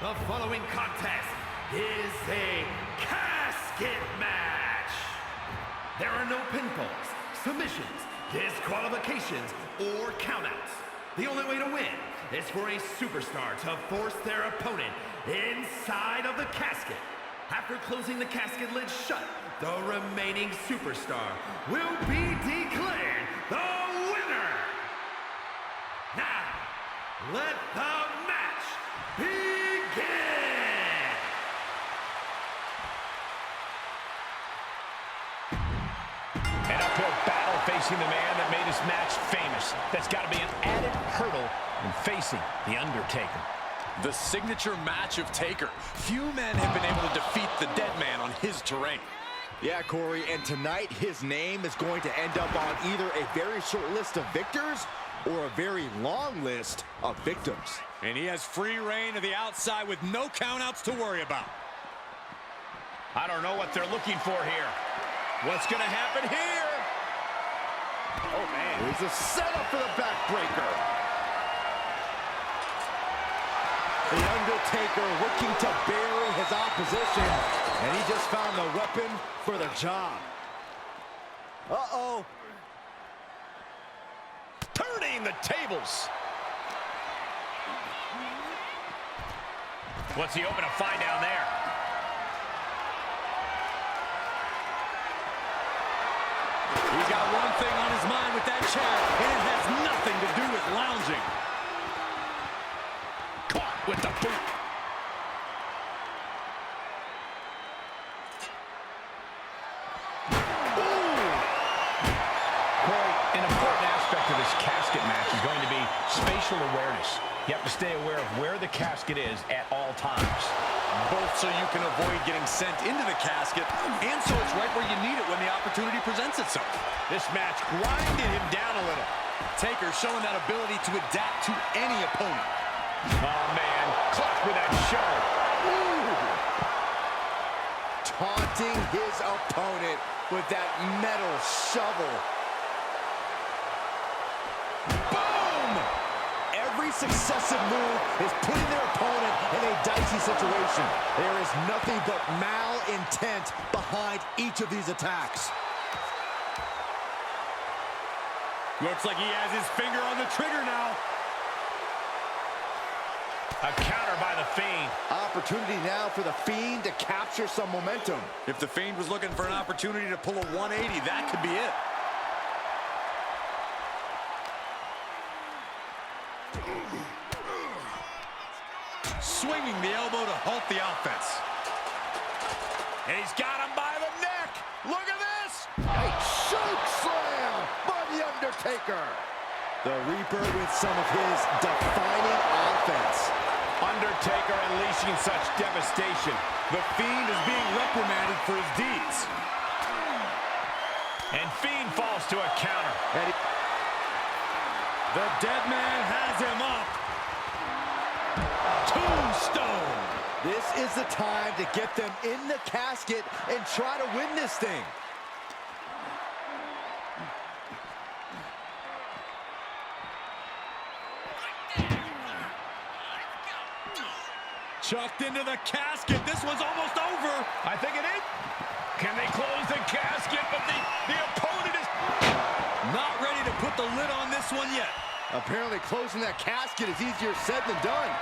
The following contest is a casket match. There are no pinfalls, submissions, disqualifications, or countouts. The only way to win is for a superstar to force their opponent inside of the casket. After closing the casket lid shut, the remaining superstar will be declared the winner. Now, let the match begin! An uphill battle facing the man that made his match famous. That's got to be an added hurdle in facing the Undertaker. The signature match of Taker. Few men have been able to defeat the dead man on his terrain. Yeah, Corey, and tonight his name is going to end up on either a very short list of victors or a very long list of victims. And he has free reign to the outside with no countouts to worry about. I don't know what they're looking for here. What's going to happen here? Oh, man. There's a setup for the backbreaker. The Undertaker looking to bury his opposition, and he just found the weapon for the job. Uh-oh. Turning the tables. What's he hoping to find down there? He's got one thing on his mind with that chair, and it has nothing to do with lounging. Caught with the boot. An important aspect of this casket match is going to be spatial awareness. You have to stay aware of where the casket is at all times. Both so you can avoid getting sent into the casket, and so it's right where you need it when the opportunity presents itself. This match grinded him down a little. Taker showing that ability to adapt to any opponent. Oh, man. Clocked with that shoulder. Taunting his opponent with that metal shovel. Boom! Every successive move is putting their opponent in a dicey situation. There is nothing but malintent behind each of these attacks. Looks like he has his finger on the trigger now. A counter by the Fiend. Opportunity now for the Fiend to capture some momentum. If the Fiend was looking for an opportunity to pull a 180, that could be it. Swinging the elbow to halt the offense. And he's got him by the neck. Look at this. A choke slam by the Undertaker. The Reaper with some of his defining offense. Undertaker unleashing such devastation. The Fiend is being reprimanded for his deeds. And Fiend falls to a counter. The dead man has him up. Tombstone. This is the time to get them in the casket and try to win this thing. Chucked into the casket. This one's almost over. I think it is. Can they close the casket? But the opponent is not ready to put the lid on this one yet. Apparently closing that casket is easier said than done.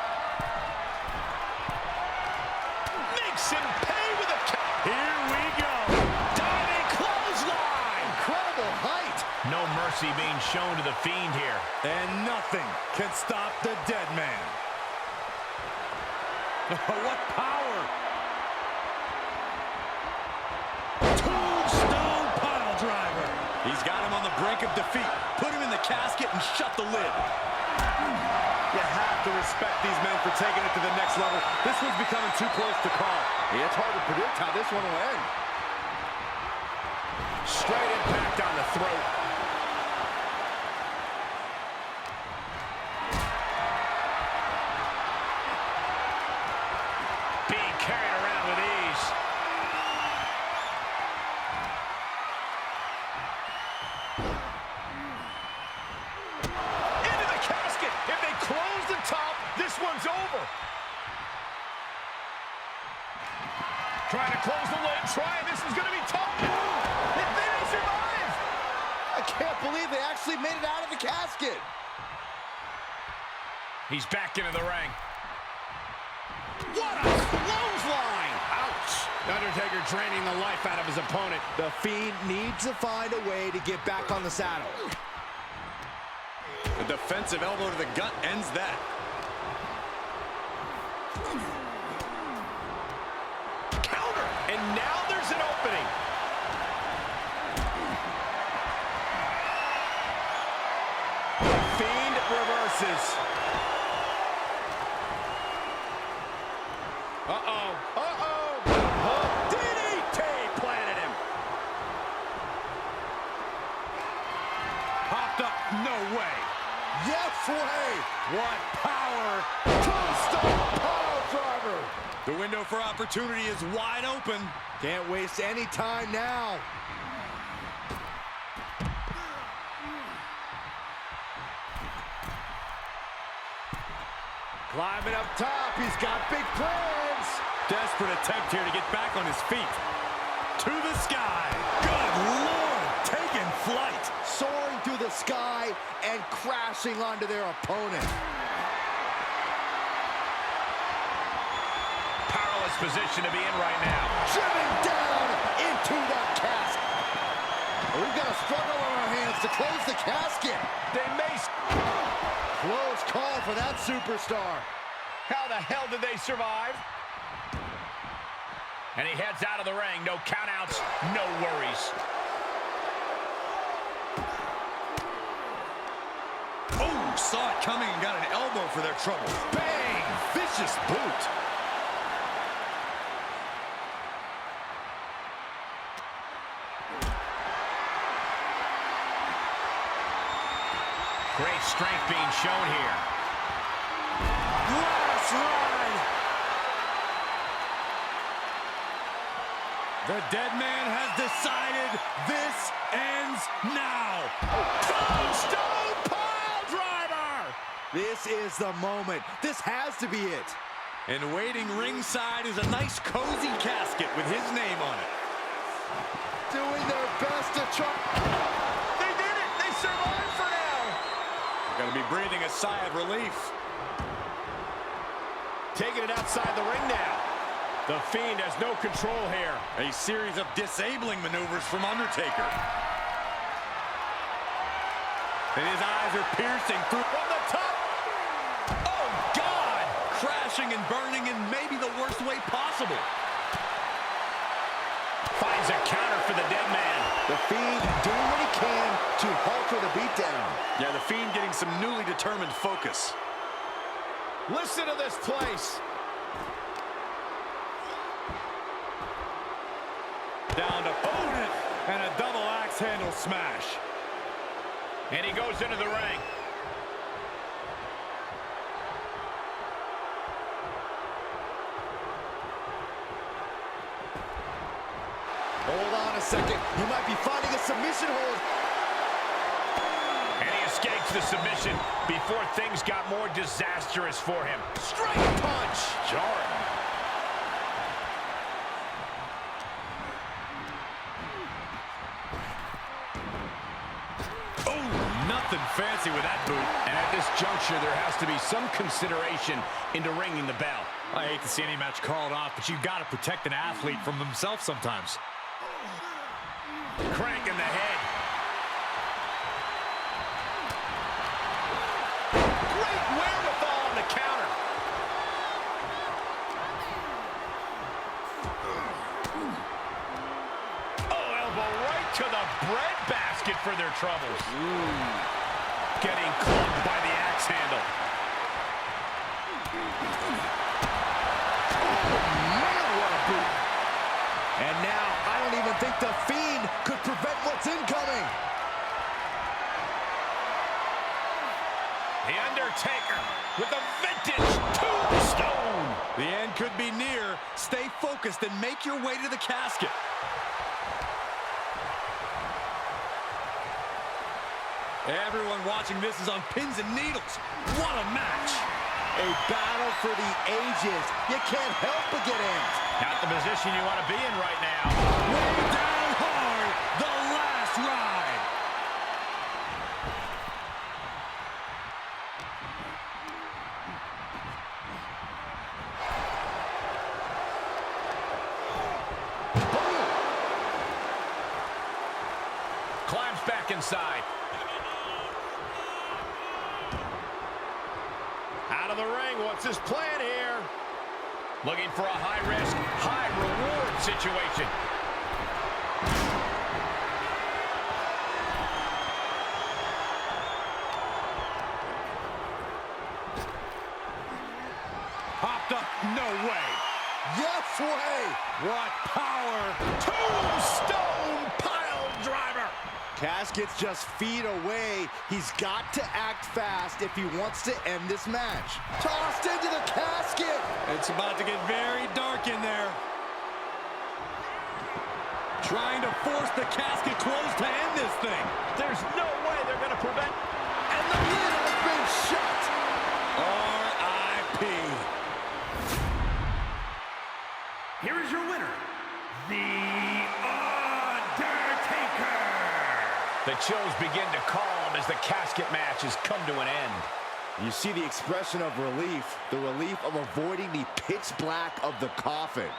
Makes him pay with a Here we go. Diving clothesline. Incredible height. No mercy being shown to the Fiend here. And nothing can stop the dead man. What power! Tombstone pile driver. He's got him on the brink of defeat. Put him in the casket and shut the lid. You have to respect these men for taking it to the next level. This one's becoming too close to call. Yeah, it's hard to predict how this one will end. Straight impact on the throat. Being carried around with ease. Into the casket. If they close the top, this one's over. Trying to close the lid. This is going to be tough. They survive. I can't believe they actually made it out of the casket. He's back into the ring. What a clothesline! Ouch! Undertaker draining the life out of his opponent. The Fiend needs to find a way to get back on the saddle. A defensive elbow to the gut ends that. Counter! And now there's an opening. Fiend reverses. DDT planted him. Popped up. No way. Yes way. What power. Tombstone power driver. The window for opportunity is wide open. Can't waste any time now. Climbing up top, he's got big plans. Desperate attempt here to get back on his feet. To the sky. Good Lord, taking flight. Soaring through the sky and crashing onto their opponent. Powerless position to be in right now. Driven down into the casket. We've got a struggle on our hands to close the casket. They may... Close call for that superstar. How the hell did they survive? And he heads out of the ring. No countouts, no worries. Oh, saw it coming and got an elbow for their trouble. Bang! Vicious boot. Great strength being shown here. Glass ride. The dead man has decided this ends now. Tombstone pile driver. This is the moment. This has to be it. And waiting ringside is a nice cozy casket with his name on it. Doing their best to try. They did it! They survived for now! Got to be breathing a sigh of relief. Taking it outside the ring now. The Fiend has no control here. A series of disabling maneuvers from Undertaker. And his eyes are piercing through from the top. Oh, God! Crashing and burning in maybe the worst way possible. Finds a counter for the dead man. The Fiend doing what he can to halter the beatdown. Yeah, the Fiend getting some newly determined focus. Listen to this place. Down to opponent and a double axe handle smash. And he goes into the ring. Hold on a second. He might be finding a submission hold. And he escapes the submission before things got more disastrous for him. Straight punch. Jarring. Oh, nothing fancy with that boot. And at this juncture, there has to be some consideration into ringing the bell. I hate to see any match called off, but you've got to protect an athlete from themselves sometimes. Crank in the head. Great wherewithal on the counter. Oh, elbow right to the bread basket for their troubles. Getting clubbed by the axe handle. Man, what a boot. And now, I don't even think the Fiend could prevent what's incoming. The Undertaker with a vintage tombstone. The end could be near. Stay focused and make your way to the casket. Everyone watching this is on pins and needles. What a match. A battle for the ages. You can't help but get amped. Not the position you want to be in right now. Way down hard, the last ride. Climbs back inside. Out of the ring, what's his plan here? Looking for a high-risk, high-reward situation. Popped up, no way. Yes way! What power. Tombstone pile driver! Casket's just feet away. He's got to act fast if he wants to end this match. Tossed into the casket! It's about to get very dark in there. Trying to force the casket closed to end this thing. There's no way they're going to prevent. And the lid has been shut! R.I.P. Here is your winner, The Undertaker. The chills begin to calm as the casket match has come to an end. You see the expression of relief, the relief of avoiding the pitch black of the coffin.